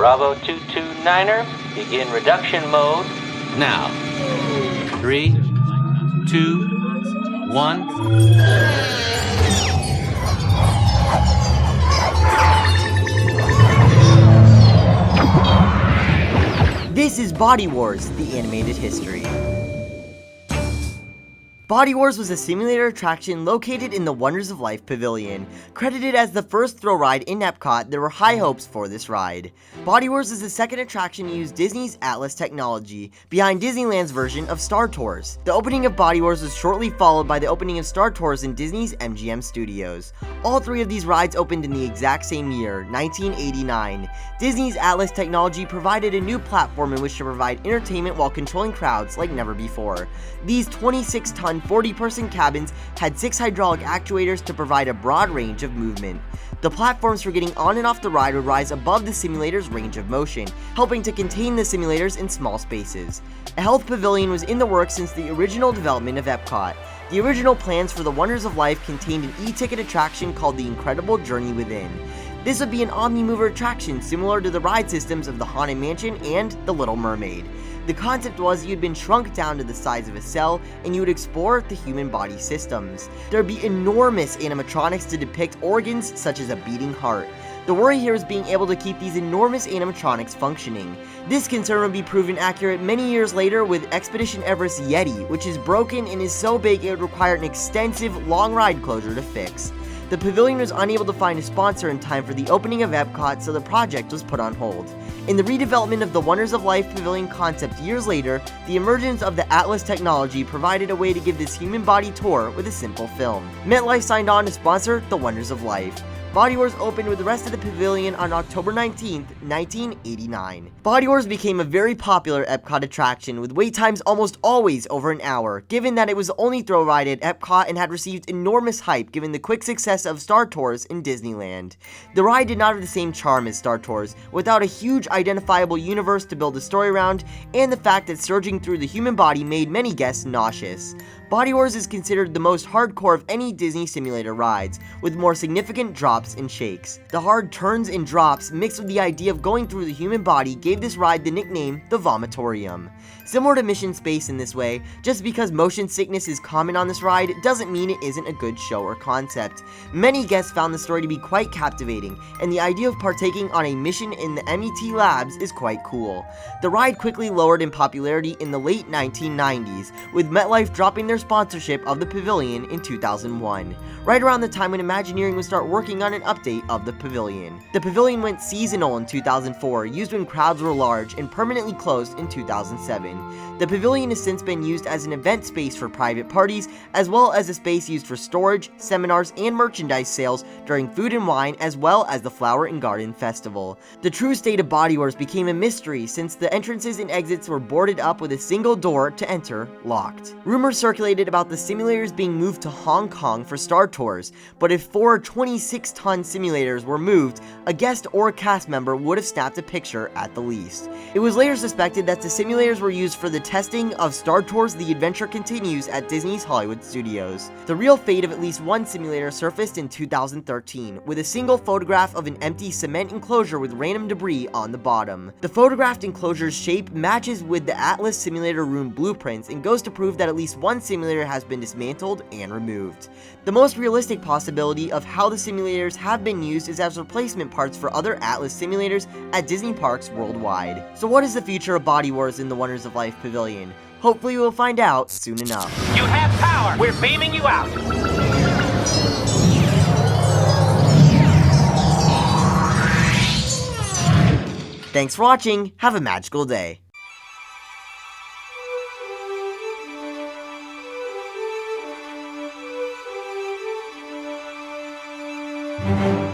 Bravo 229er, begin reduction mode now. 3, 2, 1. This is Body Wars, the animated history. Body Wars was a simulator attraction located in the Wonders of Life Pavilion. Credited as the first thrill ride in Epcot, there were high hopes for this ride. Body Wars is the second attraction to use Disney's Atlas technology, behind Disneyland's version of Star Tours. The opening of Body Wars was shortly followed by the opening of Star Tours in Disney's MGM Studios. All three of these rides opened in the exact same year, 1989. Disney's Atlas technology provided a new platform in which to provide entertainment while controlling crowds like never before. These 26-ton 40-person cabins had 6 hydraulic actuators to provide a broad range of movement. The platforms for getting on and off the ride would rise above the simulator's range of motion, helping to contain the simulators in small spaces. A health pavilion was in the works since the original development of Epcot. The original plans for the Wonders of Life contained an e-ticket attraction called the Incredible Journey Within. This would be an omni-mover attraction similar to the ride systems of the Haunted Mansion and the Little Mermaid. The concept was you'd been shrunk down to the size of a cell and you would explore the human body systems. There would be enormous animatronics to depict organs such as a beating heart. The worry here is being able to keep these enormous animatronics functioning. This concern would be proven accurate many years later with Expedition Everest Yeti, which is broken and is so big it would require an extensive long ride closure to fix. The pavilion was unable to find a sponsor in time for the opening of Epcot, so the project was put on hold. In the redevelopment of the Wonders of Life Pavilion concept years later, the emergence of the Atlas technology provided a way to give this human body tour with a simple film. MetLife signed on to sponsor the Wonders of Life. Body Wars opened with the rest of the pavilion on October 19th, 1989. Body Wars became a very popular Epcot attraction, with wait times almost always over an hour, given that it was the only thrill ride at Epcot and had received enormous hype given the quick success of Star Tours in Disneyland. The ride did not have the same charm as Star Tours, without a huge identifiable universe to build a story around, and the fact that surging through the human body made many guests nauseous. Body Wars is considered the most hardcore of any Disney simulator rides, with more significant drops and shakes. The hard turns and drops mixed with the idea of going through the human body gave this ride the nickname the Vomitorium. Similar to Mission Space in this way, just because motion sickness is common on this ride doesn't mean it isn't a good show or concept. Many guests found the story to be quite captivating, and the idea of partaking on a mission in the MET labs is quite cool. The ride quickly lowered in popularity in the late 1990s, with MetLife dropping their sponsorship of the pavilion in 2001, right around the time when Imagineering would start working on an update of the pavilion. The pavilion went seasonal in 2004, used when crowds were large, and permanently closed in 2007. The pavilion has since been used as an event space for private parties, as well as a space used for storage, seminars, and merchandise sales during Food and Wine, as well as the Flower and Garden Festival. The true state of Body Wars became a mystery since the entrances and exits were boarded up with a single door to enter locked. Rumors circulated about the simulators being moved to Hong Kong for Star Tours, but if 4 26-ton simulators were moved, a guest or cast member would have snapped a picture at the least. It was later suspected that the simulators were used for the testing of Star Tours The Adventure Continues at Disney's Hollywood Studios. The real fate of at least one simulator surfaced in 2013, with a single photograph of an empty cement enclosure with random debris on the bottom. The photographed enclosure's shape matches with the Atlas simulator room blueprints and goes to prove that at least one simulator has been dismantled and removed. The most realistic possibility of how the simulators have been used is as replacement parts for other Atlas simulators at Disney parks worldwide. So what is the future of Body Wars in the Wonders of Life Pavilion? Hopefully we'll find out soon enough. You have power! We're beaming you out! Thanks for watching, have a magical day. Thank you.